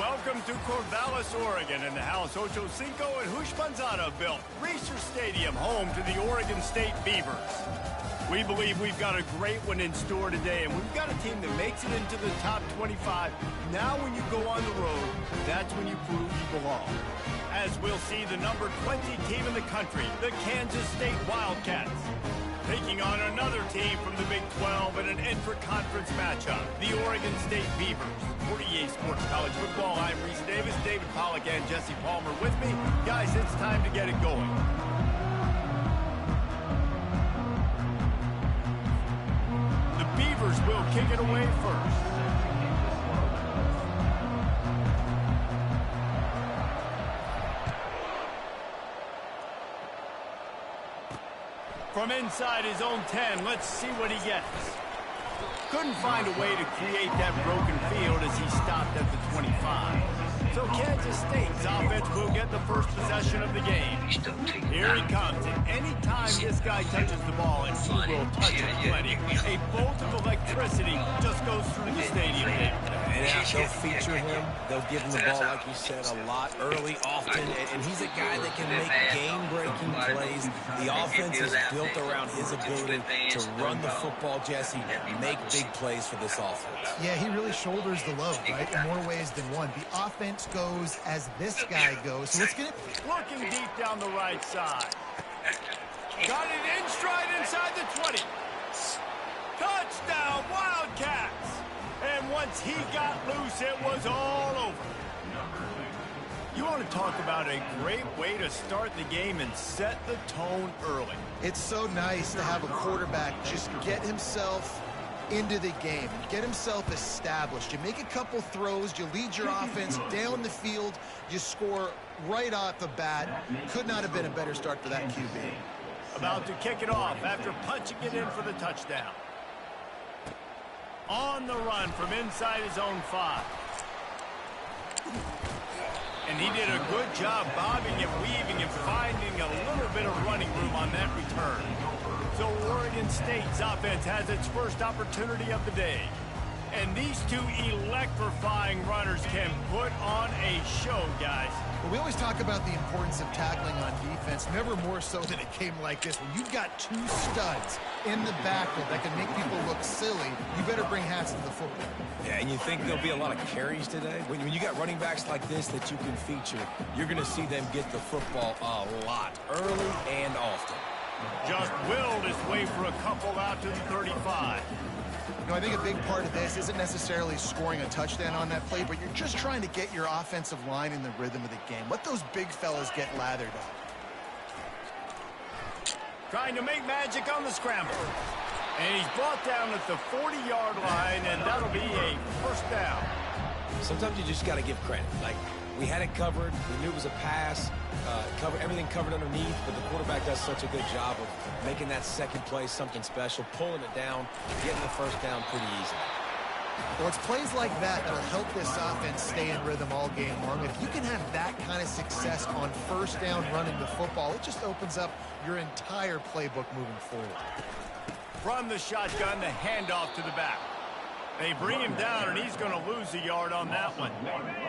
welcome to Corvallis, Oregon, in the house Ocho Cinco and Hushmanzada built. Reser Stadium, home to the Oregon State Beavers. We believe we've got a great one in store today, and we've got a team that makes it into the top 25. Now when you go on the road, that's when you prove you belong. As we'll see the number 20 team in the country, the Kansas State Wildcats, taking on another team from the Big 12 in an intra-conference matchup, the Oregon State Beavers. For EA Sports College Football, I'm Reese Davis, David Pollack, and Jesse Palmer with me. Guys, it's time to get it going. The Beavers will kick it away first. From inside his own 10, let's see what he gets. Couldn't find a way to create that broken field as he stopped at the 25. So Kansas State's offense will get the first possession of the game. Here he comes, and anytime this guy touches the ball, and he will touch it plenty, a bolt of electricity just goes through the stadium. And they'll feature him. They'll give him the ball, like you said, a lot, early, often. And he's a guy that can make game-breaking plays. The offense is built around his ability to run the football, Jesse, make big plays for this offense. Yeah, he really shoulders the load, right, in more ways than one. The offense goes as this guy goes. So let's get it. Looking deep down the right side. Got it in stride inside the 20. Touchdown, Wildcats! And once he got loose, it was all over. You want to talk about a great way to start the game and set the tone early. It's so nice to have a quarterback just get himself into the game, get himself established. You make a couple throws, you lead your offense down the field, you score right off the bat. Could not have been a better start for that QB. About to kick it off after punching it in for the touchdown. On the run from inside his own 5. And he did a good job bobbing and weaving and finding a little bit of running room on that return. So Oregon State's offense has its first opportunity of the day. And these two electrifying runners can put on a show, guys. Well, we always talk about the importance of tackling on defense, never more so than a game like this. When you've got two studs in the backfield that can make people look silly, you better bring hats to the football. Yeah, and you think there'll be a lot of carries today? When you got running backs like this that you can feature, you're going to see them get the football a lot, early and often. Just willed his way for a couple out to the 35. You know, I think a big part of this isn't necessarily scoring a touchdown on that play, but you're just trying to get your offensive line in the rhythm of the game. Let those big fellas get lathered up. Trying to make magic on the scramble. And he's brought down at the 40-yard line, and that'll be a first down. Sometimes you just got to give credit. Like, we had it covered. We knew it was a pass. Everything covered underneath, but the quarterback does such a good job of making that second play something special, pulling it down, getting the first down pretty easy. Well, it's plays like that that'll help this offense stay in rhythm all game long. If you can have that kind of success on first down running the football, it just opens up your entire playbook moving forward. From the shotgun, the handoff to the back. They bring him down, and he's going to lose a yard on that one.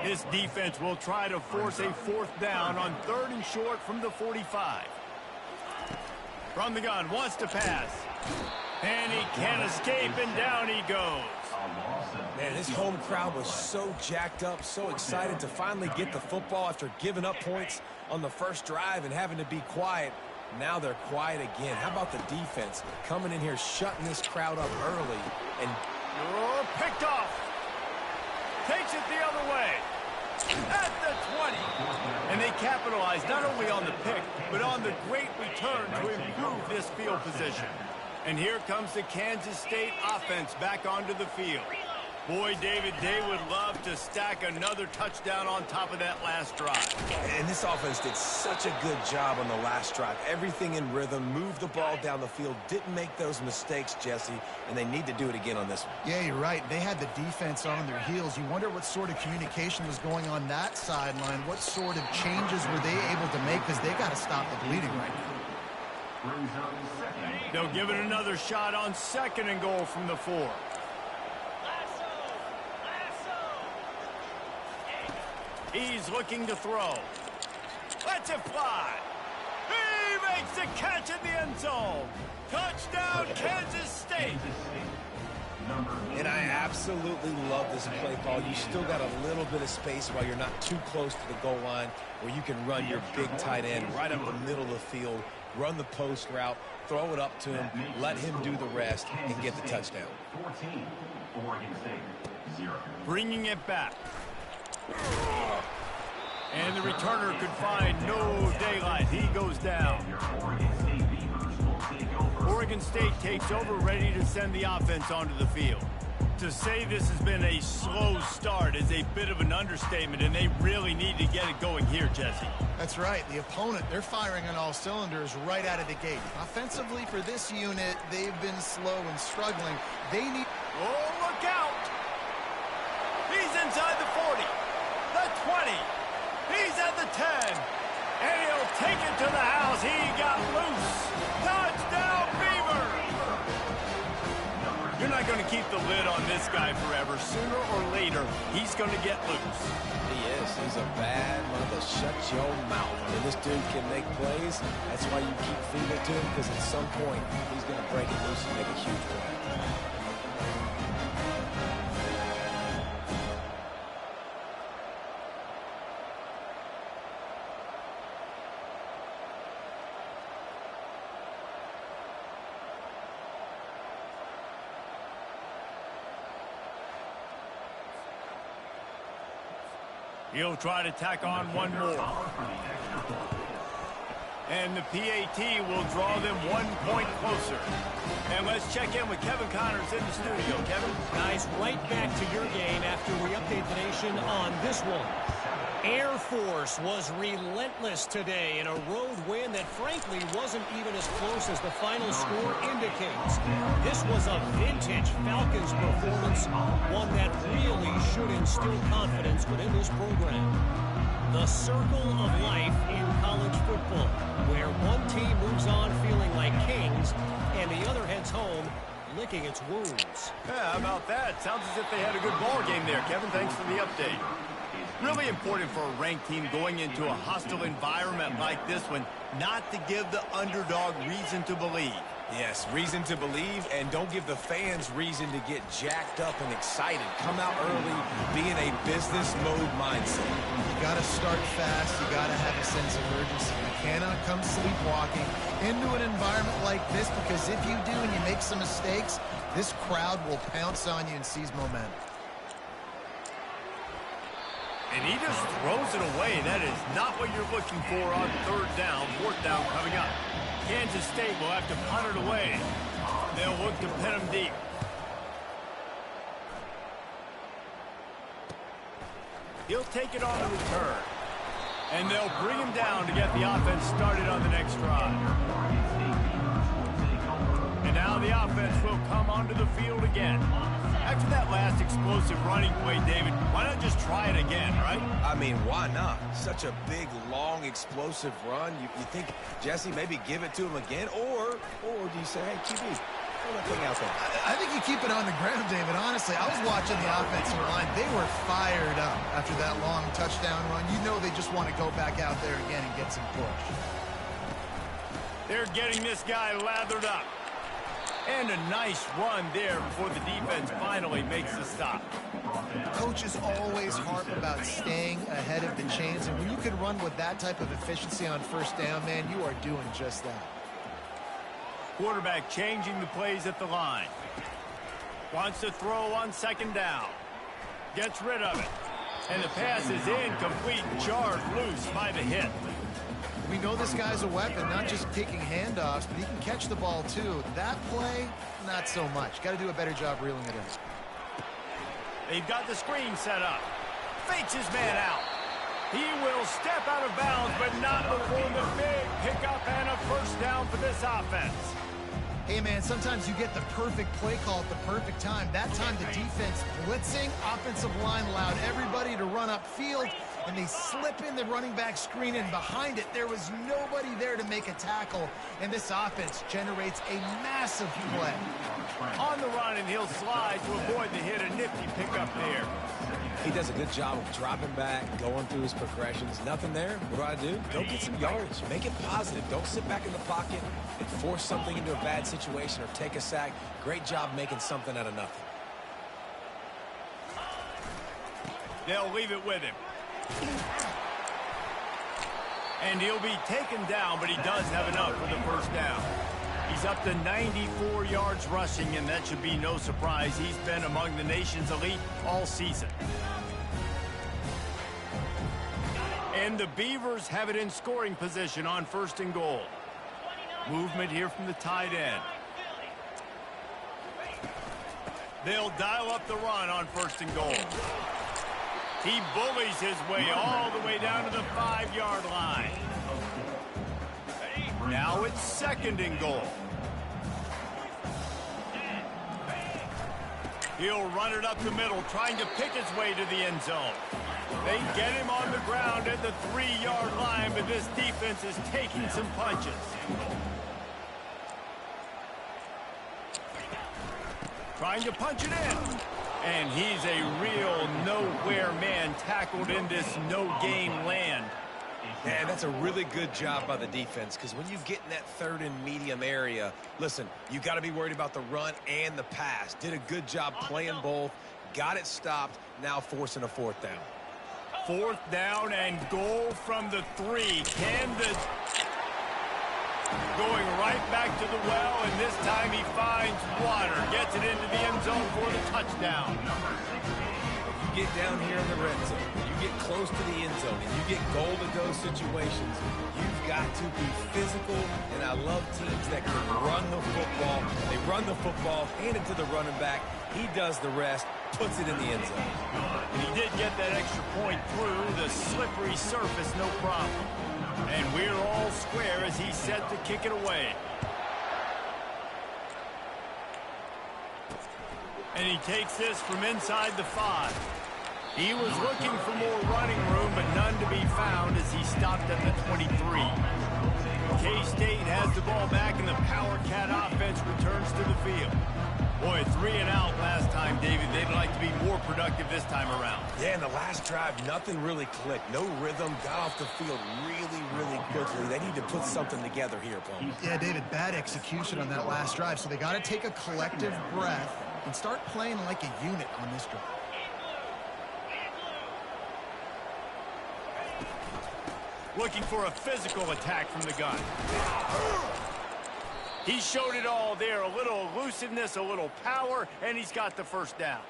This defense will try to force a fourth down on 3rd and short from the 45. From the gun, wants to pass. And he can't escape, and down he goes. Man, this home crowd was so jacked up, so excited to finally get the football after giving up points on the first drive and having to be quiet. Now they're quiet again. How about the defense coming in here, shutting this crowd up early and... Oh, picked off. Takes it the other way. At the 20. And they capitalize not only on the pick, but on the great return to improve this field position. And here comes the Kansas State offense back onto the field. Boy, David, they would love to stack another touchdown on top of that last drive. And this offense did such a good job on the last drive. Everything in rhythm, moved the ball down the field, didn't make those mistakes, Jesse, and they need to do it again on this one. Yeah, you're right. They had the defense on their heels. You wonder what sort of communication was going on that sideline. What sort of changes were they able to make, because they got to stop the bleeding right now. They'll give it another shot on 2nd and goal from the 4. He's looking to throw. Lets it fly. He makes the catch in the end zone. Touchdown, Kansas State. And I absolutely love this play call. You still got a little bit of space while you're not too close to the goal line where you can run your big tight end right up the middle of the field, run the post route, throw it up to him, let him do the rest, and get the touchdown. 14, Oregon State, 0. Bringing it back. And the returner could find no daylight. He goes down. Oregon State takes over, ready to send the offense onto the field. To say this has been a slow start is a bit of an understatement, and they really need to get it going here, Jesse. That's right. The opponent, they're firing on all cylinders right out of the gate. Offensively for this unit, they've been slow and struggling. They need... Oh, look out! He's inside the 40, the 20. He's at the 10. And he'll take it to the house. He got loose. Touchdown, Beavers! You're not going to keep the lid on this guy forever. Sooner or later, he's going to get loose. He is. He's a bad mother. Shut your mouth. I mean, this dude can make plays. That's why you keep feeding it to him, because at some point, he's going to break it loose and make a huge play. He'll try to tack on one more. And the PAT will draw them 1 point closer. And let's check in with Kevin Connors in the studio. Kevin? Guys, right back to your game after we update the nation on this one. Air Force was relentless today in a road win that frankly wasn't even as close as the final score indicates. This was a vintage Falcons performance, one that really should instill confidence within this program. The circle of life in college football, where one team moves on feeling like kings and the other heads home licking its wounds. Yeah, how about that? Sounds as if they had a good ball game there, Kevin. Thanks for the update. Really important for a ranked team going into a hostile environment like this one, not to give the underdog reason to believe. Yes, reason to believe, and don't give the fans reason to get jacked up and excited. Come out early, be in a business mode mindset. You got to start fast. You got to have a sense of urgency. You cannot come sleepwalking into an environment like this, because if you do and you make some mistakes, this crowd will pounce on you and seize momentum. And he just throws it away. That is not what you're looking for on third down. Fourth down coming up. Kansas State will have to punt it away. They'll look to pin him deep. He'll take it on the return. And they'll bring him down to get the offense started on the next drive. And now the offense will come onto the field again. After that last explosive running play, David, why not just try it again, right? I mean, why not? Such a big, long, explosive run. You think, Jesse, maybe give it to him again? Or do you say, hey, QB, throw that thing out there? I think you keep it on the ground, David. Honestly, I was watching the offensive line. They were fired up after that long touchdown run. You know they just want to go back out there again and get some push. They're getting this guy lathered up. And a nice run there before the defense finally makes the stop. Coaches always harp about staying ahead of the chains, and when you can run with that type of efficiency on first down, man, you are doing just that. Quarterback changing the plays at the line. Wants to throw on second down. Gets rid of it. And the pass is incomplete, jarred loose by the hit. We know this guy's a weapon, not just taking handoffs, but he can catch the ball too. That play, not so much. Got to do a better job reeling it in. They've got the screen set up. Fakes his man out. He will step out of bounds, but not before the big pickup and a first down for this offense. Hey, man, sometimes you get the perfect play call at the perfect time. That time the defense blitzing, offensive line allowed everybody to run upfield, and they slip in the running back screen, and behind it, there was nobody there to make a tackle, and this offense generates a massive play. On the run, and he'll slide to avoid the hit. A nifty pickup there. He does a good job of dropping back, going through his progressions. Nothing there. What do? Go get some yardage. Make it positive. Don't sit back in the pocket and force something into a bad situation or take a sack. Great job making something out of nothing. They'll leave it with him. And he'll be taken down, but he does have enough for the first down. He's up to 94 yards rushing, and that should be no surprise. He's been among the nation's elite all season. And the Beavers have it in scoring position on 1st and goal. Movement here from the tight end. They'll dial up the run on 1st and goal. He bullies his way all the way down to the 5-yard line. Now it's 2nd and goal. He'll run it up the middle, trying to pick his way to the end zone. They get him on the ground at the 3-yard line, but this defense is taking some punches. Trying to punch it in. And he's a real nowhere man tackled in this no-game land. And that's a really good job by the defense, because when you get in that 3rd and medium area, listen, you got to be worried about the run and the pass. Did a good job playing both, got it stopped, now forcing a 4th down. 4th down and goal from the 3. Going right back to the well, and this time he finds water. Gets it into the end zone for the touchdown. You get down here in the red zone, you get close to the end zone, and you get goal-to-go situations, you've got to be physical, and I love teams that can run the football. They run the football, hand it to the running back. He does the rest, puts it in the end zone. And he did get that extra point through the slippery surface, no problem. And we're all square as he's set to kick it away. And he takes this from inside the 5. He was looking for more running room, but none to be found as he stopped at the 23. K-State has the ball back, and the Power Cat offense returns to the field. Boy, 3 and out last time, David. They'd like to be more productive this time around. Yeah, in the last drive, nothing really clicked. No rhythm, got off the field really quickly. They need to put something together here, Paul. Yeah, David, bad execution on that last drive, so they got to take a collective breath and start playing like a unit on this drive. Looking for a physical attack from the gun. He showed it all there. A little elusiveness, a little power, and he's got the first down.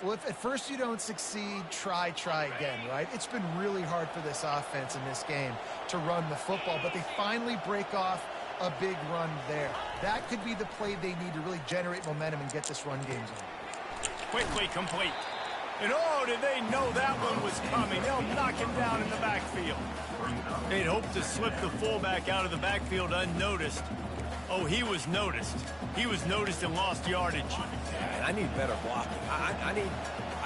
Well, if at first you don't succeed, try again, right? It's been really hard for this offense in this game to run the football, but they finally break off a big run there. That could be the play they need to really generate momentum and get this run game going. Quickly complete. And oh, did they know that one was coming? They'll knock him down in the backfield. They'd hoped to slip the fullback out of the backfield unnoticed. Oh, he was noticed. He was noticed and lost yardage. And I need better blocking. I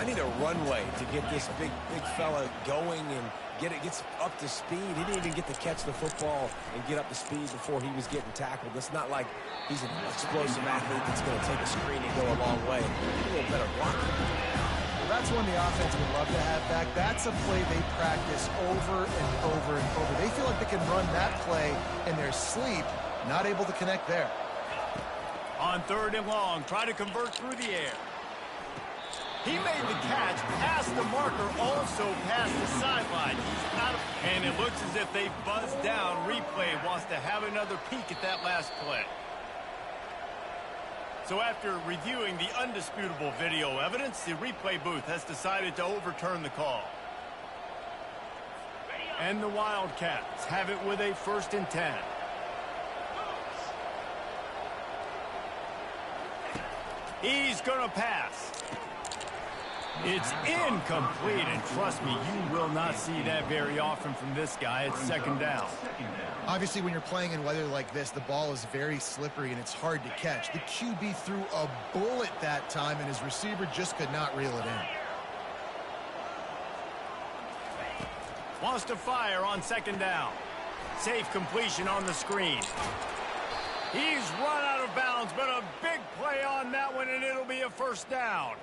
need a runway to get this big fella going and gets up to speed. He didn't even get to catch the football and get up to speed before he was getting tackled. It's not like he's an explosive athlete that's going to take a screen and go a long way. A little better blocking. Well, that's one the offense would love to have back. That's a play they practice over and over and over. They feel like they can run that play in their sleep. Not able to connect there. On 3rd and long, try to convert through the air. He made the catch, past the marker, also past the sideline. He's out of, and it looks as if they buzzed down. Replay wants to have another peek at that last play. So after reviewing the undisputable video evidence, the replay booth has decided to overturn the call. And the Wildcats have it with a 1st and 10. He's going to pass. It's incomplete, and trust me, you will not see that very often from this guy. It's 2nd down. Obviously, when you're playing in weather like this, the ball is very slippery and it's hard to catch. The QB threw a bullet that time, and his receiver just could not reel it in. Wants to fire on 2nd down. Safe completion on the screen. He's run out of bounds, but a big play on that one, and it'll be a 1st down.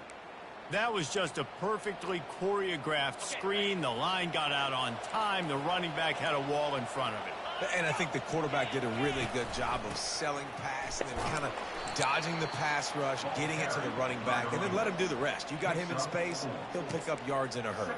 That was just a perfectly choreographed screen. The line got out on time. The running back had a wall in front of it. And I think the quarterback did a really good job of selling pass and then kind of dodging the pass rush, getting it to the running back, and then let him do the rest. You got him in space, he'll pick up yards in a hurry.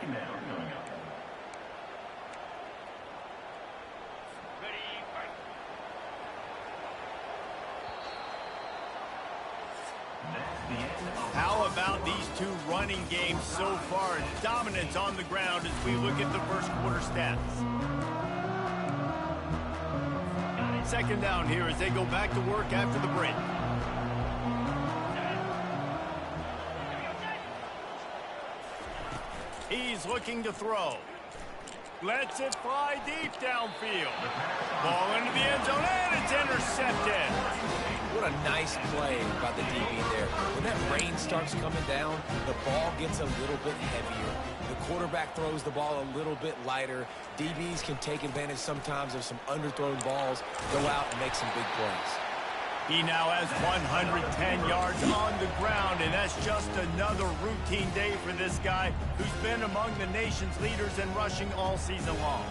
How about these two running games so far? Dominance on the ground as we look at the first quarter stats. Second down here as they go back to work after the break. He's looking to throw. Lets it fly deep downfield. Ball into the end zone, and it's intercepted. What a nice play by the DB there. When that rain starts coming down, the ball gets a little bit heavier. The quarterback throws the ball a little bit lighter. DBs can take advantage sometimes of some underthrown balls, go out and make some big plays. He now has 110 yards on the ground, and that's just another routine day for this guy who's been among the nation's leaders in rushing all season long.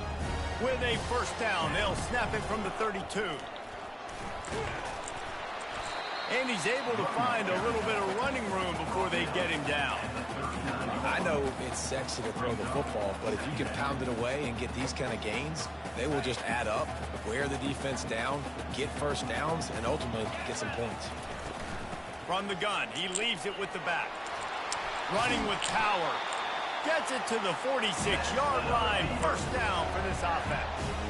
With a first down, they'll snap it from the 32. And he's able to find a little bit of running room before they get him down. I know it's sexy to throw the football, but if you can pound it away and get these kind of gains, they will just add up, wear the defense down, get first downs, and ultimately get some points. From the gun, he leaves it with the back. Running with power. Gets it to the 46-yard line. First down for this offense.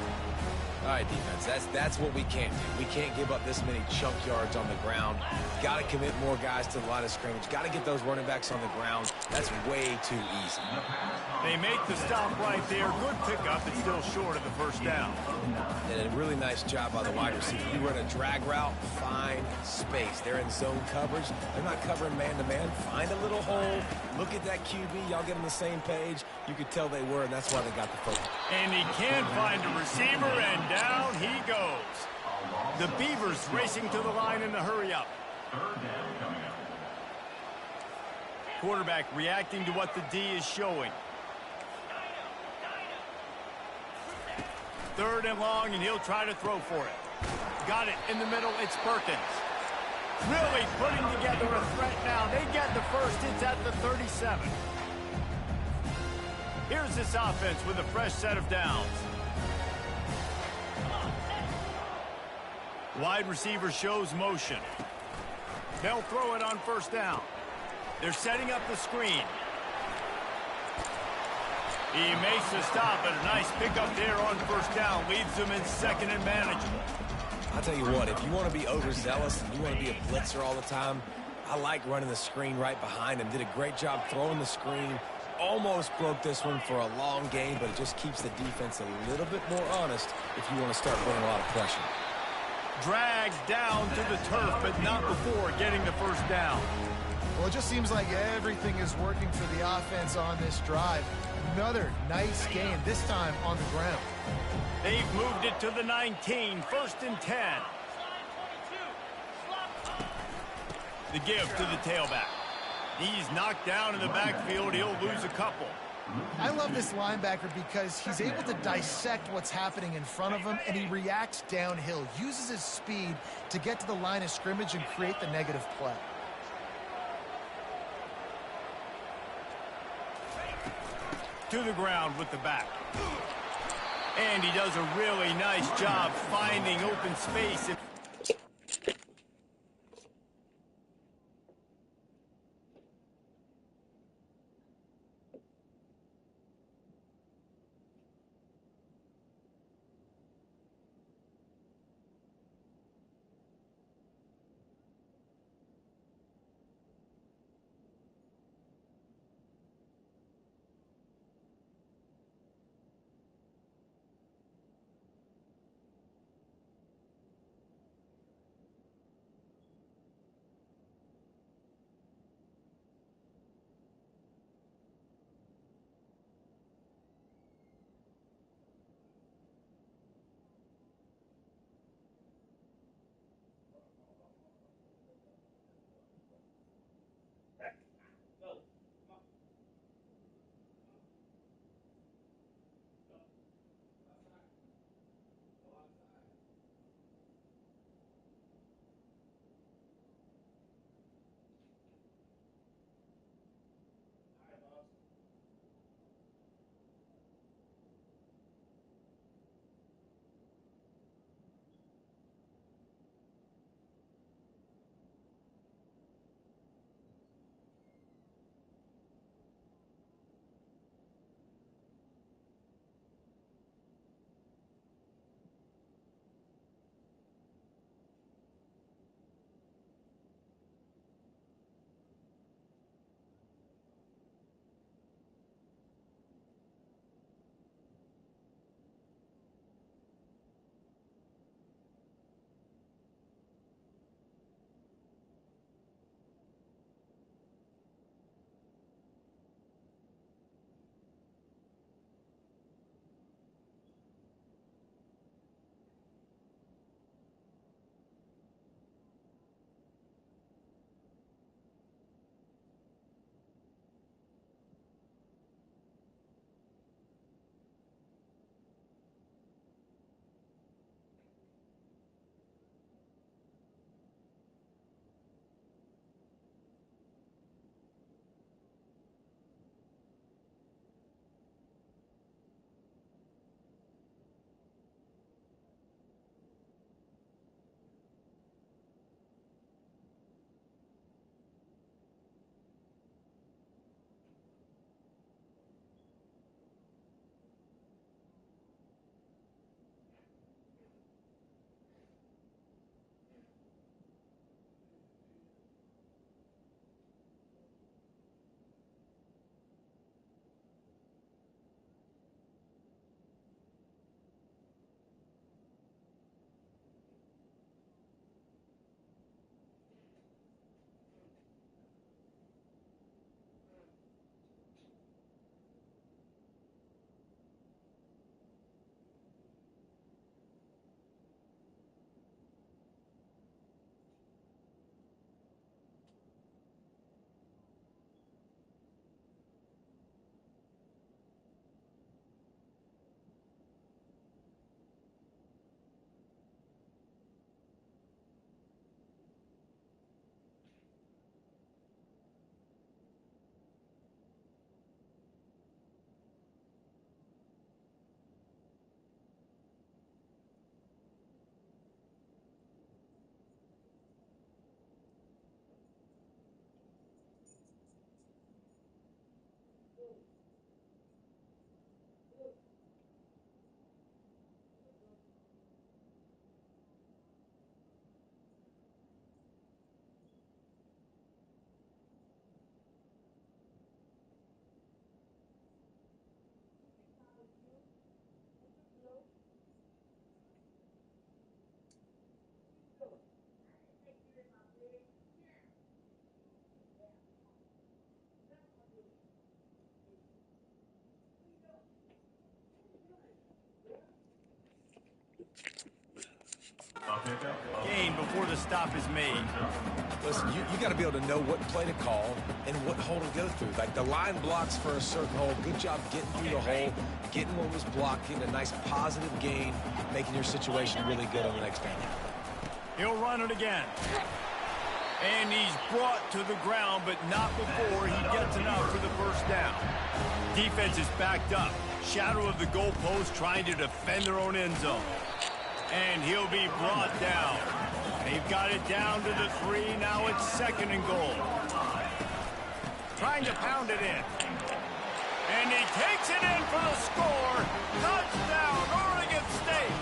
All right, defense, that's what we can't do. We can't give up this many chunk yards on the ground. Got to commit more guys to the line of scrimmage. Got to get those running backs on the ground. That's way too easy. They make the stop right there. Good pickup, but still short of the first down. And a really nice job by the wide receiver. You run a drag route, find space. They're in zone coverage. They're not covering man-to-man. Find a little hole. Look at that QB. Y'all get on the same page. You could tell they were, and that's why they got the focus. And he can't find a receiver, and down he goes. The Beavers racing to the line in the hurry-up. Quarterback reacting to what the D is showing. Third and long, and he'll try to throw for it. Got it in the middle. It's Perkins. Really putting together a threat now. They get the first. It's at the 37. Here's this offense with a fresh set of downs. Wide receiver shows motion. They'll throw it on first down. They're setting up the screen. He makes the stop, but a nice pickup there on first down. Leaves them in second and manageable. I'll tell you what, if you want to be overzealous and you want to be a blitzer all the time, I like running the screen right behind him. Did a great job throwing the screen. Almost broke this one for a long game, but it just keeps the defense a little bit more honest if you want to start putting a lot of pressure. Dragged down to the turf, but not before getting the first down. Well, it just seems like everything is working for the offense on this drive. Another nice game, this time on the ground. They've moved it to the 19, first and 10. The give to the tailback. He's knocked down in the backfield. He'll lose a couple. I love this linebacker because he's able to dissect what's happening in front of him, and he reacts downhill, uses his speed to get to the line of scrimmage and create the negative play. To the ground with the back. And he does a really nice job finding open space. before the stop is made. Listen, you got to be able to know what play to call and what hole to go through. Like the line blocks for a certain hole. Good job getting through the hole, getting what was blocked, getting a nice positive gain, making your situation really good on the next down. He'll run it again. And he's brought to the ground, but not before he gets enough for the first down. Defense is backed up. Shadow of the goalpost trying to defend their own end zone. And he'll be brought down. They've got it down to the 3. Now it's 2nd and goal. Trying to pound it in. And he takes it in for the score. Touchdown, Oregon State.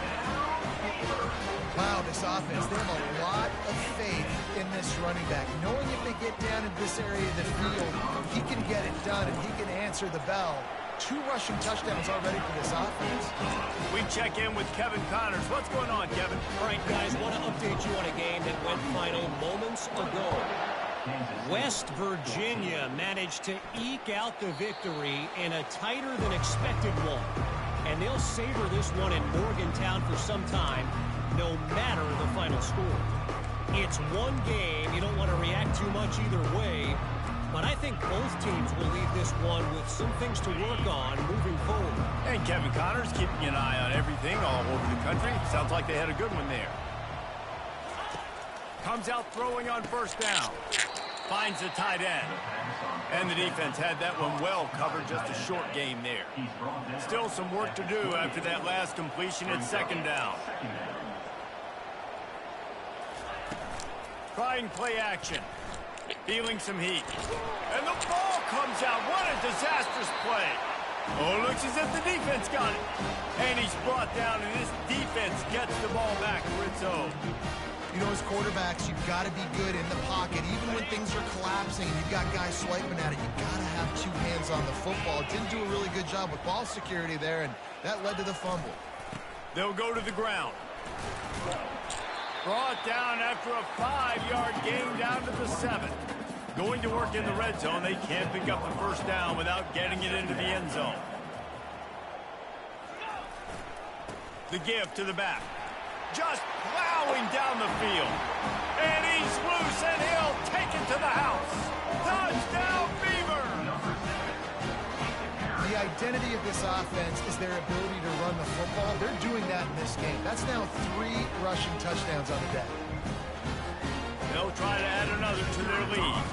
Wow, this offense, they have a lot of faith in this running back. Knowing if they get down in this area of the field, he can get it done and he can answer the bell. 2 rushing touchdowns already for this offense. We check in with Kevin Connors. What's going on, Kevin? All right, guys, want to update you on a game that went final moments ago. West Virginia managed to eke out the victory in a tighter than expected one. And they'll savor this one in Morgantown for some time, no matter the final score. It's one game. You don't want to react too much either way. But I think both teams will leave this one with some things to work on moving forward. And Kevin Connors keeping an eye on everything all over the country. Sounds like they had a good one there. Comes out throwing on first down. Finds the tight end. And the defense had that one well covered, just a short game there. Still some work to do after that last completion at 2nd down. Trying play action. Feeling some heat. And the ball comes out. What a disastrous play. Oh, looks as if the defense got it. And he's brought down, and this defense gets the ball back for its own. You know, as quarterbacks, you've got to be good in the pocket. Even when things are collapsing and you've got guys swiping at it, you've got to have 2 hands on the football. Didn't do a really good job with ball security there, and that led to the fumble. They'll go to the ground. Brought down after a 5-yard gain down to the 7. Going to work in the red zone. They can't pick up the first down without getting it into the end zone. The give to the back. Just plowing down the field. And he's loose, and he'll take it to the house. Touchdown, Beaver! The identity of this offense is their ability to run the football. They're doing that in this game. That's now 3 rushing touchdowns on the day. They'll try to add another to their lead.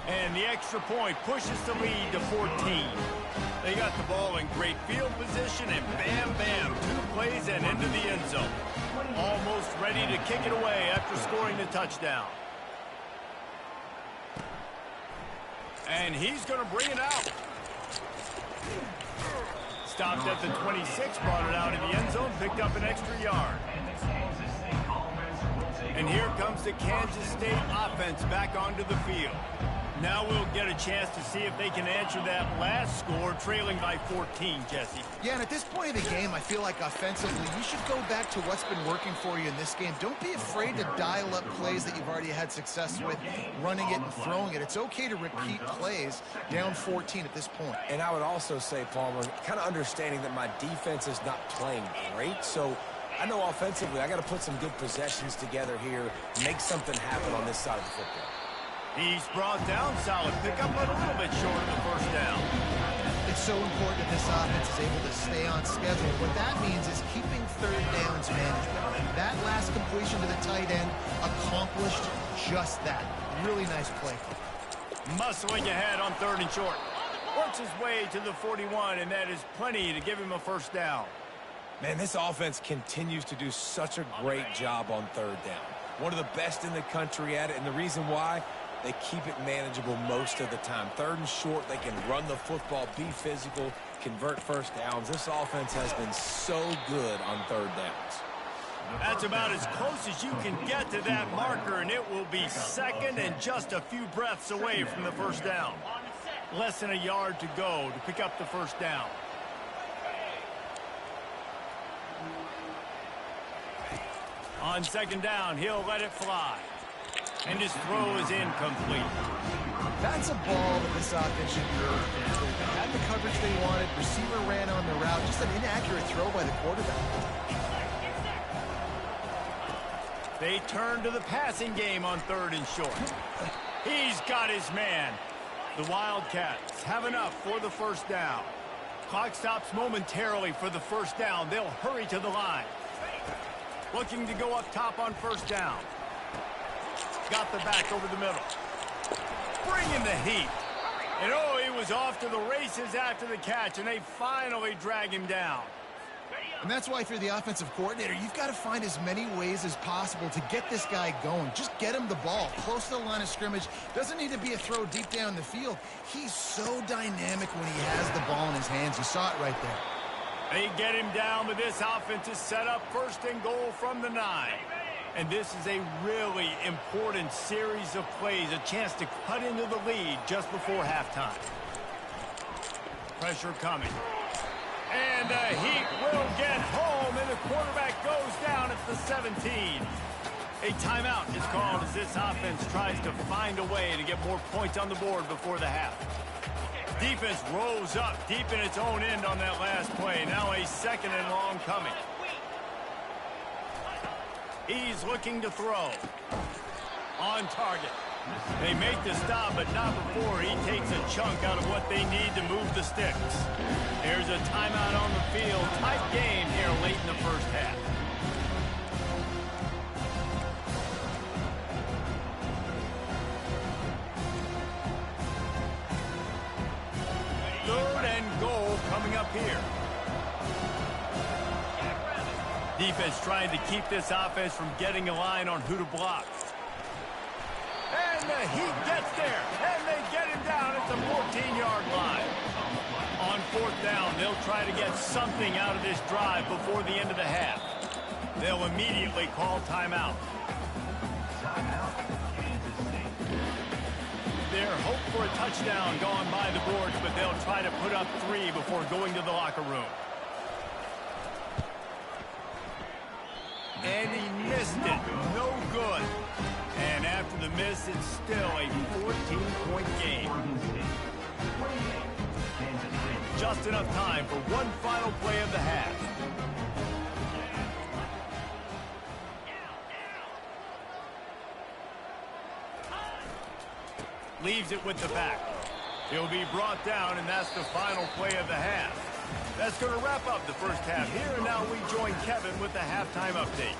And the extra point pushes the lead to 14. They got the ball in great field position, and bam, bam, 2 plays and into the end zone. Almost ready to kick it away after scoring the touchdown. And he's going to bring it out. Stopped at the 26, brought it out in the end zone, picked up an extra yard. And here comes the Kansas State offense back onto the field. Now we'll get a chance to see if they can answer that last score, trailing by 14, Jesse. Yeah, and at this point of the game, I feel like offensively, you should go back to what's been working for you in this game. Don't be afraid to dial up plays that you've already had success with, running it and throwing it. It's okay to repeat plays down 14 at this point. And I would also say, Palmer, kind of understanding that my defense is not playing great, so I know offensively I got to put some good possessions together here, make something happen on this side of the football. He's brought down, solid pickup, but a little bit short of the first down. It's so important that this offense is able to stay on schedule. What that means is keeping 3rd downs manageable. That last completion to the tight end accomplished just that. Really nice play. Muscling ahead on 3rd and short. Works his way to the 41, and that is plenty to give him a first down. Man, this offense continues to do such a great job on 3rd down. One of the best in the country at it, and the reason why, they keep it manageable most of the time. 3rd and short, they can run the football, be physical, convert first downs. This offense has been so good on 3rd downs. That's about as close as you can get to that marker, and it will be 2nd and just a few breaths away from the first down. Less than a yard to go to pick up the first down. On 2nd down, he'll let it fly. And his throw is incomplete. That's a ball that this offense should be able to complete. They had the coverage they wanted. Receiver ran on the route. Just an inaccurate throw by the quarterback. They turn to the passing game on 3rd and short. He's got his man. The Wildcats have enough for the first down. Clock stops momentarily for the first down. They'll hurry to the line. Looking to go up top on 1st down. Got the back over the middle. Bringing the heat. And oh, he was off to the races after the catch, and they finally drag him down. And that's why if you're the offensive coordinator, you've got to find as many ways as possible to get this guy going. Just get him the ball close to the line of scrimmage. Doesn't need to be a throw deep down the field. He's so dynamic when he has the ball in his hands. You saw it right there. They get him down, but this offense is set up 1st and goal from the 9. And this is a really important series of plays, a chance to cut into the lead just before halftime. Pressure coming. And the Heat will get home, and the quarterback goes down at the 17. A timeout is called as this offense tries to find a way to get more points on the board before the half. Defense rolls up deep in its own end on that last play. Now a 2nd and long coming. He's looking to throw. On target. They make the stop, but not before he takes a chunk out of what they need to move the sticks. There's a timeout on the field. Tight game here late in the first half. Third and goal coming up here. Defense trying to keep this offense from getting a line on who to block. And the Heat gets there, and they get him down at the 14-yard line. On 4th down, they'll try to get something out of this drive before the end of the half. They'll immediately call timeout. Their hope for a touchdown gone by the boards, but they'll try to put up 3 before going to the locker room. And he missed it. No good. And after the miss, it's still a 14-point game. Just enough time for one final play of the half. Leaves it with the back. He'll be brought down, and that's the final play of the half. That's going to wrap up the first half here, and now we join Kevin with the halftime update.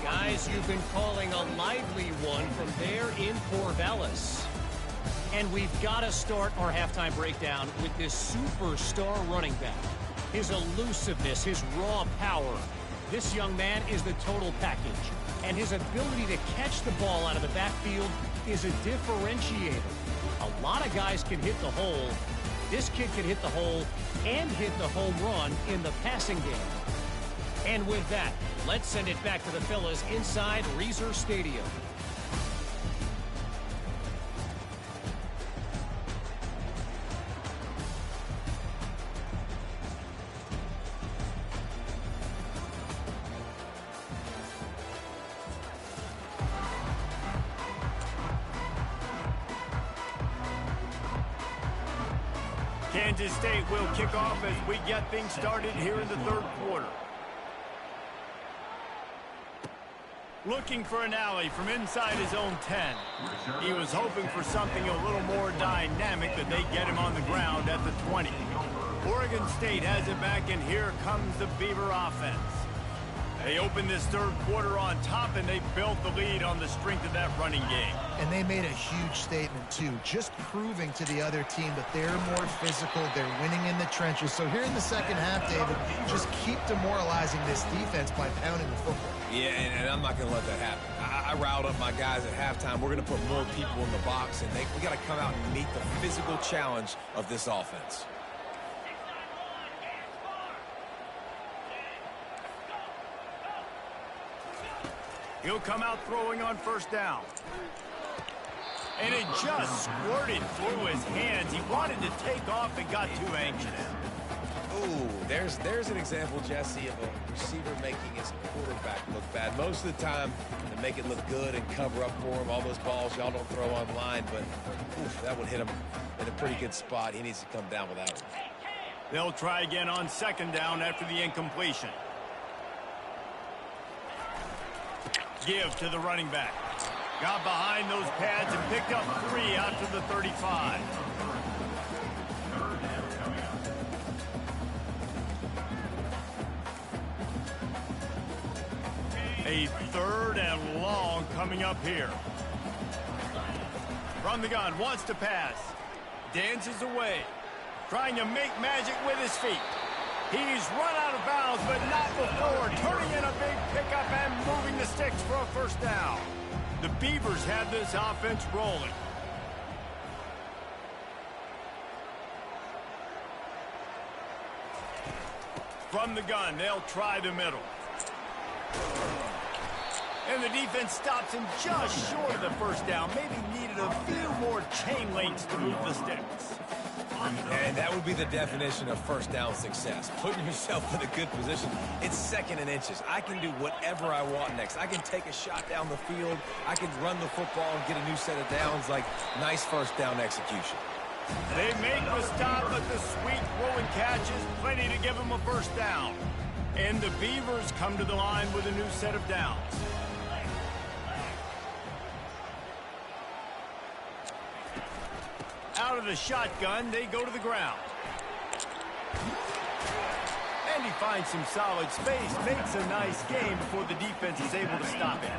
Guys, you've been calling a lively one from there in Corvallis. And we've got to start our halftime breakdown with this superstar running back. His elusiveness, his raw power. This young man is the total package. And his ability to catch the ball out of the backfield is a differentiator. A lot of guys can hit the hole. This kid can hit the hole and hit the home run in the passing game. And with that, let's send it back to the fellas inside Reser Stadium. Kansas State will kick off as we get things started here in the 3rd quarter. Looking for an alley from inside his own 10. He was hoping for something a little more dynamic, but they get him on the ground at the 20. Oregon State has it back, and here comes the Beaver offense. They opened this 3rd quarter on top, and they built the lead on the strength of that running game. And they made a huge statement, too, just proving to the other team that they're more physical, they're winning in the trenches. So here in the second half, David, just keep demoralizing this defense by pounding the football. Yeah, and I'm not going to let that happen. I riled up my guys at halftime. We're going to put more people in the box, and we got to come out and meet the physical challenge of this offense. He'll come out throwing on 1st down. And it just squirted through his hands. He wanted to take off and got too anxious. Ooh, there's an example, Jesse, of a receiver making his quarterback look bad. Most of the time, they make it look good and cover up for him. All those balls y'all don't throw on line, but oof, that would hit him in a pretty good spot. He needs to come down with that one. They'll try again on 2nd down after the incompletion. give to the running back. Got behind those pads and picked up 3 out to the 35. A 3rd and long coming up here. From the gun, wants to pass. Dances away. Trying to make magic with his feet. He's run out of bounds, but not before. Turning in a big pickup and moving the sticks for a first down. The Beavers have this offense rolling. From the gun, they'll try the middle. And the defense stops him just short of the first down. Maybe needed a few more chain links to move the sticks. And that would be the definition of first down success. Putting yourself in a good position. It's 2nd and inches. I can do whatever I want next. I can take a shot down the field. I can run the football and get a new set of downs. Like, nice first down execution. They make the stop, but the sweet throw and catch is plenty to give them a first down. And the Beavers come to the line with a new set of downs. Out of the shotgun, they go to the ground. And he finds some solid space, makes a nice game before the defense is able to stop it.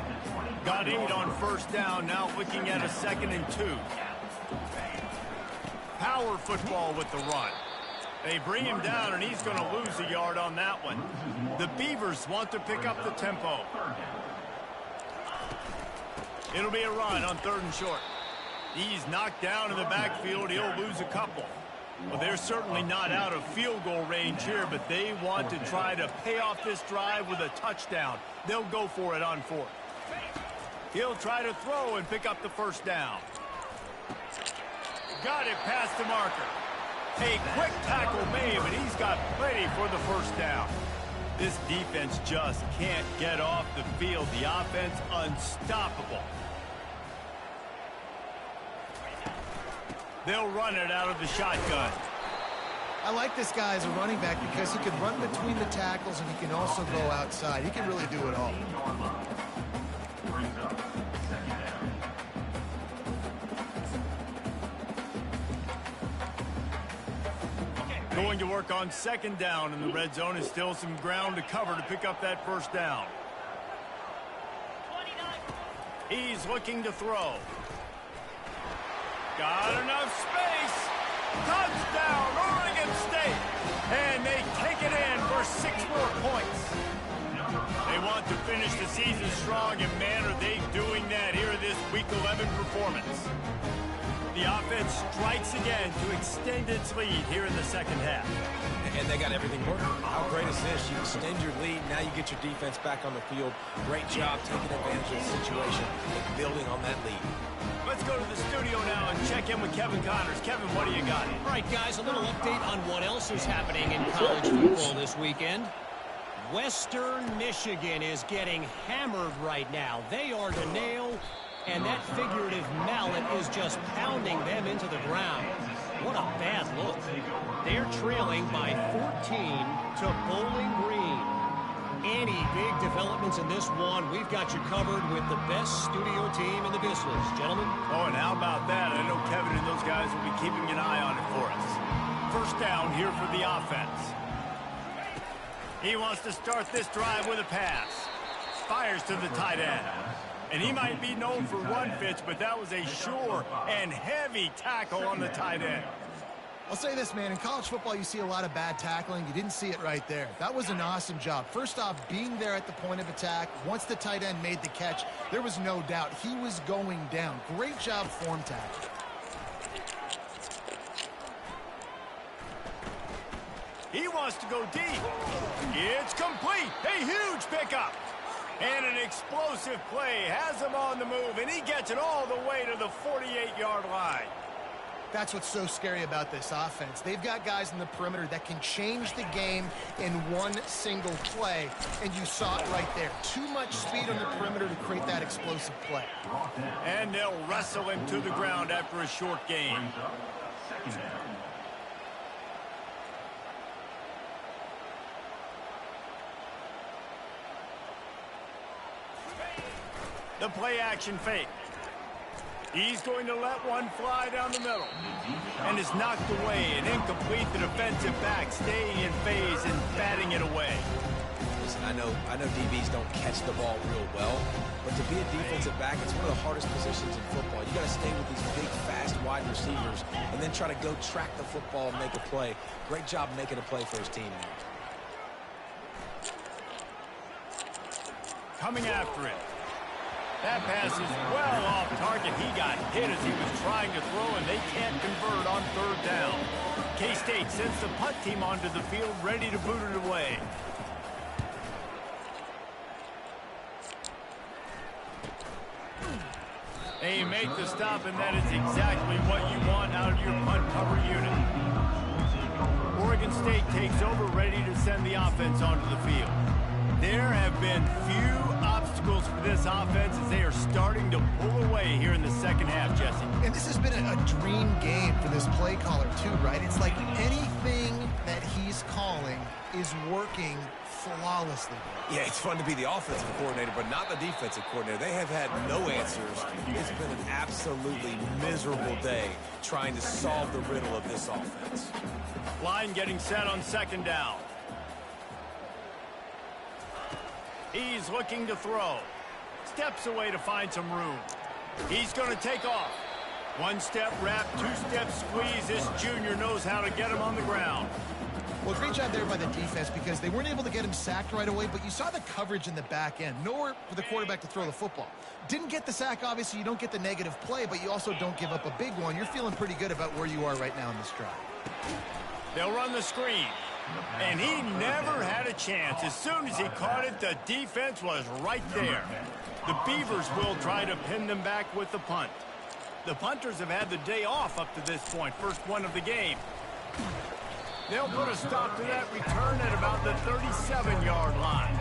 Got 8 on first down, now looking at a 2nd and 2. Power football with the run. They bring him down, and he's going to lose a yard on that one. The Beavers want to pick up the tempo. It'll be a run on 3rd and short. He's knocked down in the backfield. He'll lose a couple. Well, they're certainly not out of field goal range here, but they want to try to pay off this drive with a touchdown. They'll go for it on 4th. He'll try to throw and pick up the first down. Got it past the marker. A quick tackle made, but he's got plenty for the first down. This defense just can't get off the field. The offense unstoppable. They'll run it out of the shotgun. I like this guy as a running back because he can run between the tackles and he can also go outside. He can really do it all. Going to work on 2nd down in the red zone. Is still some ground to cover to pick up that first down. He's looking to throw. Got enough space. Touchdown, Oregon State. And they take it in for 6 more points. They want to finish the season strong, and man, are they doing that here in this Week 11 performance. The offense strikes again to extend its lead here in the 2nd half. And they got everything working. How great is this? You extend your lead, now you get your defense back on the field. Great job taking advantage of the situation and building on that lead. Let's go to the studio now and check in with Kevin Connors. Kevin, what do you got? All right, guys, a little update on what else is happening in college football this weekend. Western Michigan is getting hammered right now. They are the nail, and that figurative mallet is just pounding them into the ground. What a bad look. They're trailing by 14 to Bowling Green. Any big developments in this one, we've got you covered with the best studio team in the business. Gentlemen? Oh, and how about that? I know Kevin and those guys will be keeping an eye on it for us. First down here for the offense. He wants to start this drive with a pass. Fires to the tight end. And he might be known for run fits, but that was a sure and heavy tackle on the tight end. I'll say this, man. In college football, you see a lot of bad tackling. You didn't see it right there. That was an awesome job. First off, being there at the point of attack. Once the tight end made the catch, there was no doubt he was going down. Great job form tackle. He wants to go deep. It's complete. A huge pickup. And an explosive play has him on the move, and he gets it all the way to the 48-yard line. That's what's so scary about this offense. They've got guys in the perimeter that can change the game in one single play, and you saw it right there. Too much speed on the perimeter to create that explosive play. And they'll wrestle him to the ground after a short gain. The play action fake. He's going to let one fly down the middle. And is knocked away and incomplete. The defensive back staying in phase and batting it away. Listen, I know DBs don't catch the ball real well, but to be a defensive back, it's one of the hardest positions in football. You got to stay with these big, fast wide receivers and then try to go track the football and make a play. Great job making a play for his team there. Coming after it. That pass is well off target. He got hit as he was trying to throw, and they can't convert on third down. K-State sends the punt team onto the field, ready to boot it away. They make the stop, and that is exactly what you want out of your punt cover unit. Oregon State takes over, ready to send the offense onto the field. There have been few obstacles for this offense as they are starting to pull away here in the second half, Jesse. And this has been a dream game for this play caller, too, right? It's like anything that he's calling is working flawlessly. Yeah, it's fun to be the offensive coordinator, but not the defensive coordinator. They have had no answers. It's been an absolutely miserable day trying to solve the riddle of this offense. Line getting set on second down. He's looking to throw. Steps away to find some room. He's going to take off. One-step wrap, two-step squeeze. This junior knows how to get him on the ground. Well, great job there by the defense because they weren't able to get him sacked right away, but you saw the coverage in the back end. Nowhere for the quarterback to throw the football. Didn't get the sack, obviously. You don't get the negative play, but you also don't give up a big one. You're feeling pretty good about where you are right now in this drive. They'll run the screen. And he never had a chance. As soon as he caught it, the defense was right there. The Beavers will try to pin them back with the punt. The punters have had the day off up to this point, first one of the game. They'll put a stop to that return at about the 37-yard line.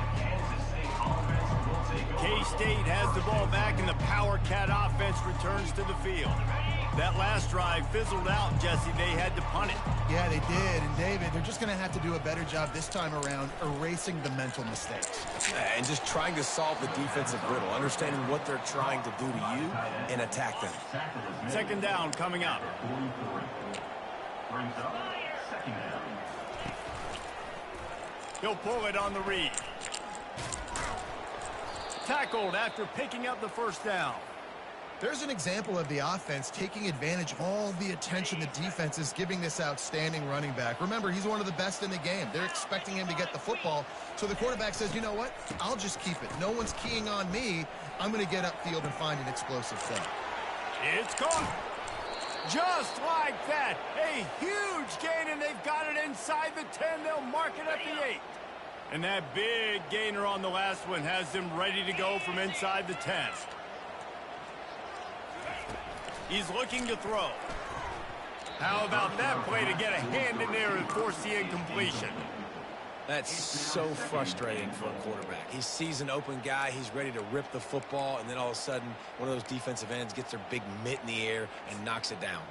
K-State has the ball back, and the Power Cat offense returns to the field. That last drive fizzled out, Jesse. They had to punt it. Yeah, they did. And, David, they're just going to have to do a better job this time around erasing the mental mistakes. And just trying to solve the defensive riddle, understanding what they're trying to do to you and attack them. Second down coming up. Brings up second down. He'll pull it on the read. Tackled after picking up the first down. There's an example of the offense taking advantage of all the attention the defense is giving this outstanding running back. Remember, he's one of the best in the game. They're expecting him to get the football. So the quarterback says, you know what? I'll just keep it. No one's keying on me. I'm going to get upfield and find an explosive play. It's caught. Just like that. A huge gain, and they've got it inside the 10. They'll mark it at the 8. And that big gainer on the last one has them ready to go from inside the 10. He's looking to throw. How about that play to get a hand in there and force the incompletion? That's so frustrating for a quarterback. He sees an open guy, he's ready to rip the football, and then all of a sudden, one of those defensive ends gets their big mitt in the air and knocks it down.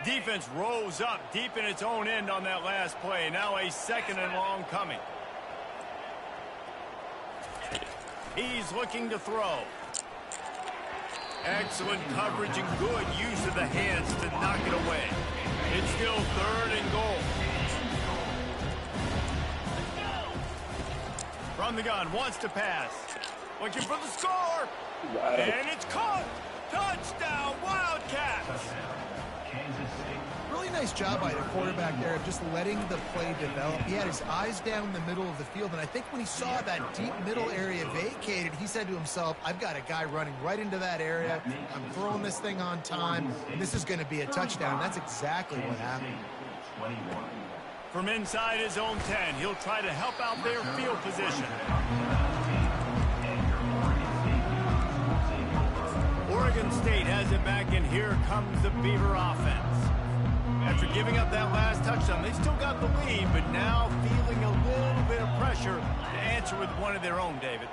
Defense rose up deep in its own end on that last play. Now a second and long coming. He's looking to throw. Excellent coverage and good use of the hands to knock it away. It's still third and goal. From the gun, wants to pass. Looking for the score. And it's caught. Touchdown, Wildcats. Really nice job by the quarterback there of just letting the play develop. He had his eyes down the middle of the field, and I think when he saw that deep middle area vacated, he said to himself, I've got a guy running right into that area. I'm throwing this thing on time, and this is going to be a touchdown. That's exactly what happened. From inside his own 10, he'll try to help out their field position. Oregon State has it back, and here comes the Beaver offense. After giving up that last touchdown, they still got the lead, but now feeling a little bit of pressure to answer with one of their own, David.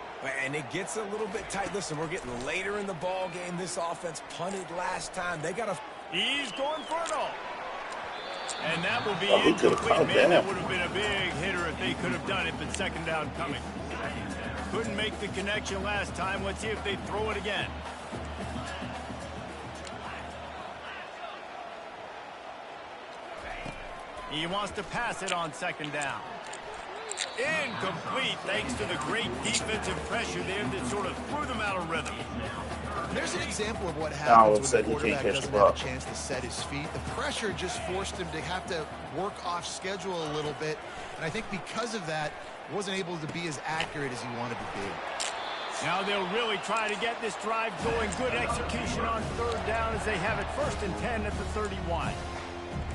And it gets a little bit tight. Listen, we're getting later in the ball game. This offense punted last time. They got to... He's going for it all. And that will be incomplete. Man, that would have been a big hitter if they could have done it, but second down coming. Couldn't make the connection last time. Let's see if they throw it again. He wants to pass it on second down. Incomplete thanks to the great defensive pressure there that sort of threw them out of rhythm. There's an example of what happens when the quarterback doesn't have a chance to set his feet. The pressure just forced him to have to work off schedule a little bit. And I think because of that, wasn't able to be as accurate as he wanted to be. Now they'll really try to get this drive going. Good execution on third down as they have it 1st and 10 at the 31.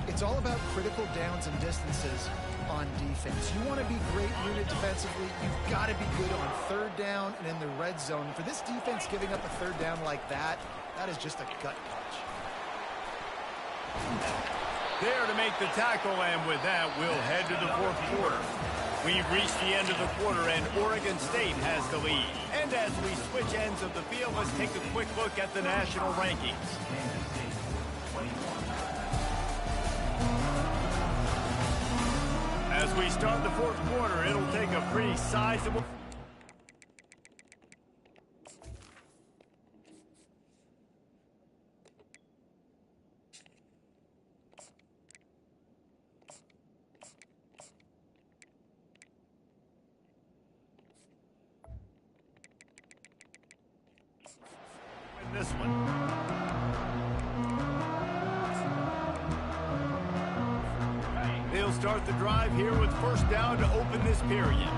It's all about critical downs and distances on defense. You want to be great unit defensively, you've got to be good on third down and in the red zone. For this defense giving up a third down like that, that is just a gut punch. There to make the tackle, and with that, we'll head to the 4th quarter. We've reached the end of the quarter, and Oregon State has the lead. And as we switch ends of the field, let's take a quick look at the national rankings. As we start the 4th quarter, it'll take a pretty sizable... this one. They'll start the drive here with 1st down to open this period.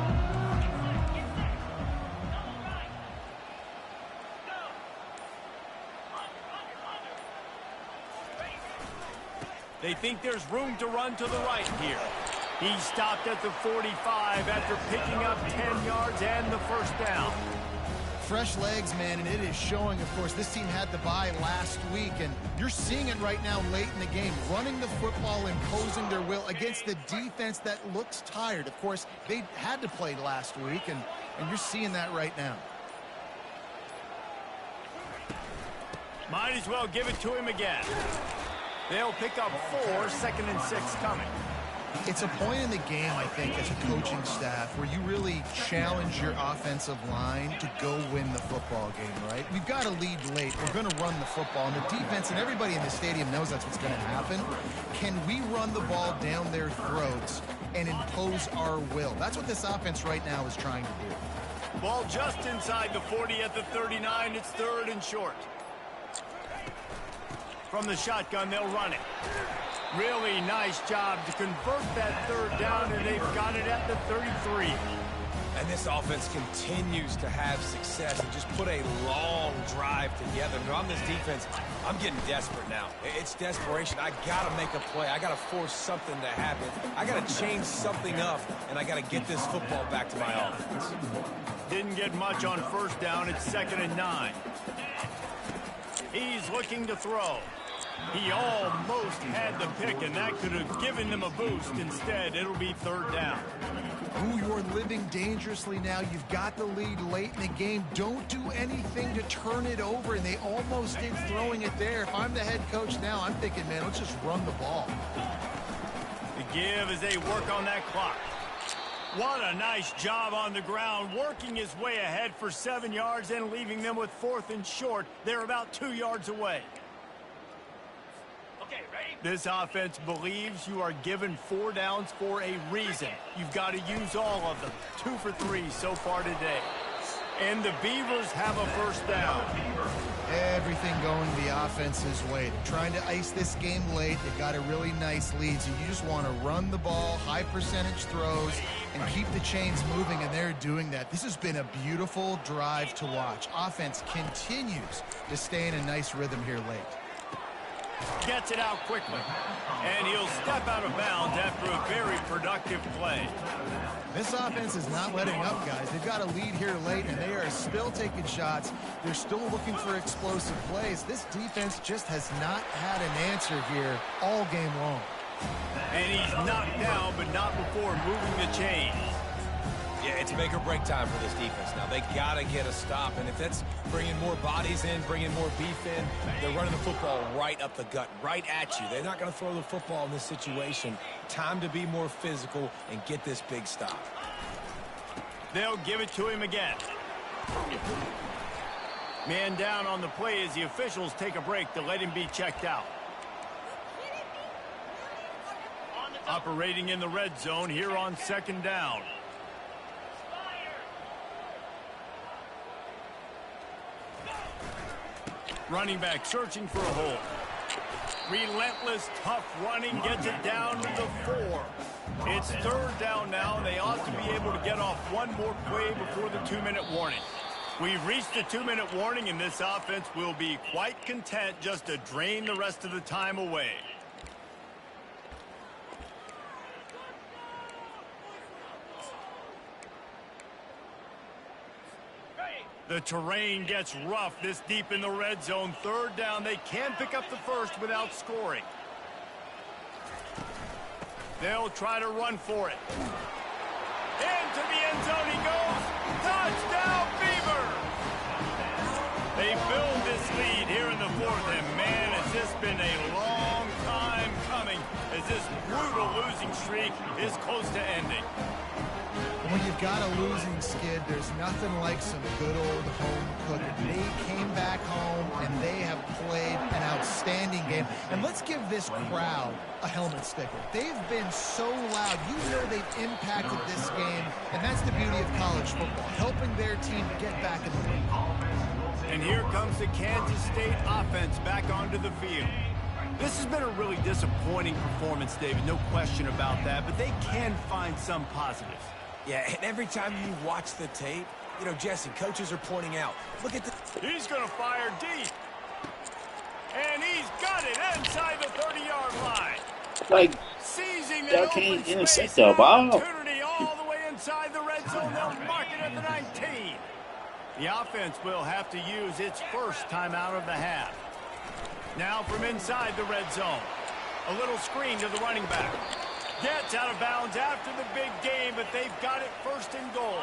They think there's room to run to the right here. He stopped at the 45 after picking up 10 yards and the 1st down. Fresh legs, man, and it is showing. Of course, this team had the bye last week, and you're seeing it right now late in the game. Running the football, imposing their will against the defense that looks tired. Of course, they had to play last week, and you're seeing that right now. Might as well give it to him again. They'll pick up 4, 2nd and 6 coming. It's a point in the game, I think, as a coaching staff, where you really challenge your offensive line to go win the football game, right? We've got to lead late. We're going to run the football. And the defense and everybody in the stadium knows that's what's going to happen. Can we run the ball down their throats and impose our will? That's what this offense right now is trying to do. Ball just inside the 40 at the 39. It's 3rd and short. From the shotgun, they'll run it. Really nice job to convert that 3rd down, and they've got it at the 33. And this offense continues to have success and just put a long drive together. Now, on this defense, I'm getting desperate now. It's desperation. I got to make a play. I got to force something to happen. I got to change something up, and I got to get this football back to my offense. Didn't get much on 1st down. It's 2nd and 9. He's looking to throw. He almost had the pick, and that could have given them a boost. Instead, it'll be 3rd down. Ooh, you're living dangerously now. You've got the lead late in the game. Don't do anything to turn it over, and they almost did throwing it there. If I'm the head coach now, I'm thinking, man, let's just run the ball. The give as they work on that clock. What a nice job on the ground, working his way ahead for 7 yards and leaving them with 4th and short. They're about 2 yards away. This offense believes you are given 4 downs for a reason. You've got to use all of them. 2 for 3 so far today. And the Beavers have a 1st down. Everything going the offense's way. They're trying to ice this game late. They've got a really nice lead, so you just want to run the ball, high percentage throws, and keep the chains moving, and they're doing that. This has been a beautiful drive to watch. Offense continues to stay in a nice rhythm here late. Gets it out quickly, and he'll step out of bounds after a very productive play. This offense is not letting up, guys. They've got a lead here late, and they are still taking shots. They're still looking for explosive plays. This defense just has not had an answer here all game long. And he's knocked down, but not before moving the chains. Yeah, it's make or break time for this defense now. They got to get a stop, and if that's bringing more bodies in, bringing more beef in, they're running the football right up the gut, right at you. They're not going to throw the football in this situation. Time to be more physical and get this big stop. They'll give it to him again. Man down on the play as the officials take a break to let him be checked out. Operating in the red zone here on 2nd down. Running back searching for a hole. Relentless, tough running gets it down to the 4. It's 3rd down now, and they ought to be able to get off one more play before the 2-minute warning. We've reached the 2-minute warning, and this offense will be quite content just to drain the rest of the time away. The terrain gets rough this deep in the red zone. 3rd down. They can pick up the first without scoring. They'll try to run for it. Into the end zone he goes. Touchdown, Beaver! They build this lead here in the 4th, and man, has this been a long time coming as this brutal losing streak is close to ending. When you've got a losing skid, there's nothing like some good old home cooking. They came back home, and they have played an outstanding game. And let's give this crowd a helmet sticker. They've been so loud. You know they've impacted this game, and that's the beauty of college football, helping their team get back in the league. And here comes the Kansas State offense back onto the field. This has been a really disappointing performance, David, no question about that, but they can find some positives. Yeah, and every time you watch the tape, you know, Jesse, coaches are pointing out, look at the... He's going to fire deep. And he's got it inside the 30-yard line. Like, Seizing the y'all open can't space, intercept the ball. opportunity all the way inside the red zone. They'll mark it at the 19. The offense will have to use its first timeout of the half. Now from inside the red zone. A little screen to the running back. Gets out of bounds after the big game, but they've got it 1st and goal.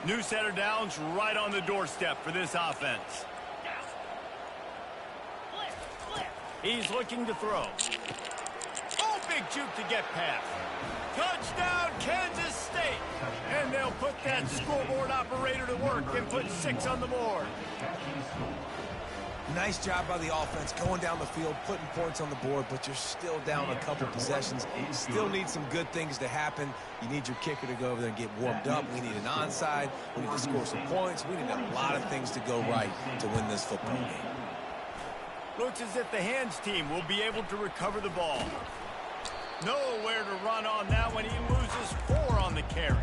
New set of downs right on the doorstep for this offense. He's looking to throw. Oh, big juke to get past. Touchdown, Kansas State. And they'll put that scoreboard operator to work and put 6 on the board. Nice job by the offense going down the field, putting points on the board, but you're still down a couple possessions. You still need some good things to happen. You need your kicker to go over there and get warmed up. We need an onside. We need to score some points. We need a lot of things to go right to win this football game. Looks as if the hands team will be able to recover the ball. Nowhere to run on that one. He loses 4 on the carry.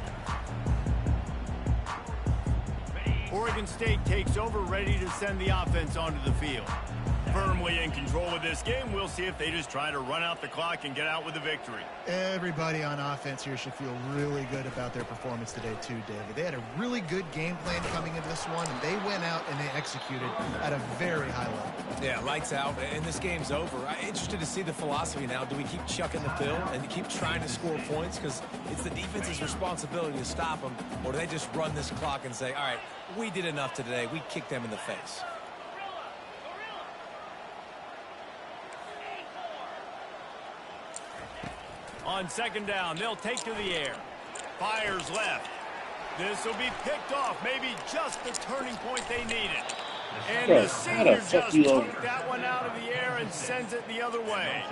Oregon State takes over, ready to send the offense onto the field. Firmly in control of this game. We'll see if they just try to run out the clock and get out with a victory. Everybody on offense here should feel really good about their performance today too, David. They had a really good game plan coming into this one, and they went out and they executed at a very high level. Yeah, lights out, and this game's over. I'm interested to see the philosophy now. Do we keep chucking the pill and keep trying to score points? Because it's the defense's responsibility to stop them, or do they just run this clock and say, all right, we did enough today. We kicked them in the face. On 2nd down, they'll take to the air. Fires left. This will be picked off. Maybe just the turning point they needed. And the senior just took that one out of the air and sends it the other way.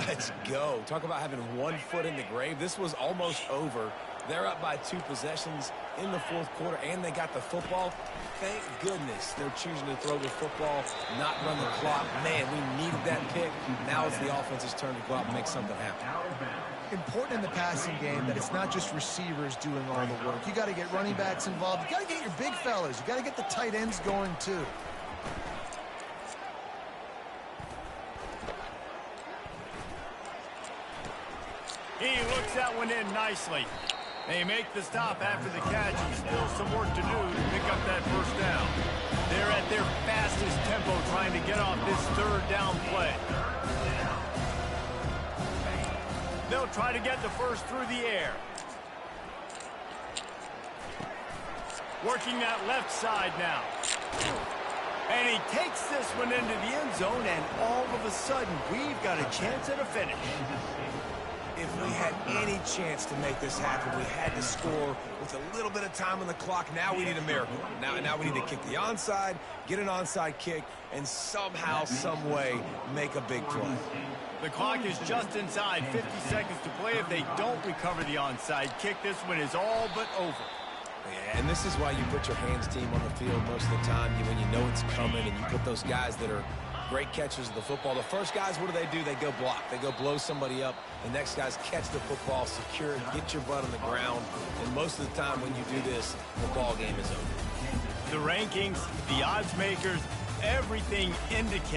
Let's go. Talk about having one foot in the grave. This was almost over. They're up by 2 possessions in the 4th quarter, and they got the football. Thank goodness they're choosing to throw the football, not run the clock. Man, we needed that pick. Now it's the offense's turn to go out and make something happen. Important in the passing game that it's not just receivers doing all the work. You got to get running backs involved. You got to get your big fellas. You got to get the tight ends going too. He looks that one in nicely. They make the stop after the catch, and still some work to do to pick up that 1st down. They're at their fastest tempo trying to get off this 3rd down play. They'll try to get the first through the air. Working that left side now. And he takes this one into the end zone, and all of a sudden, we've got a chance at a finish. if we had any chance to make this happen, we had to score with a little bit of time on the clock. Now we need a miracle. Now we need to kick the onside, get an onside kick, and somehow, some way, make a big play. The clock is just inside 50 seconds to play. If they don't recover the onside kick, this one is all but over. Yeah, and this is why you put your hands team on the field most of the time when you know it's coming, and you put those guys that are great catchers of the football. The first guys, what do? They go block. They go blow somebody up. The next guys catch the football, secure it, get your butt on the ground. And most of the time when you do this, the ball game is over. The rankings, the odds makers, everything indicates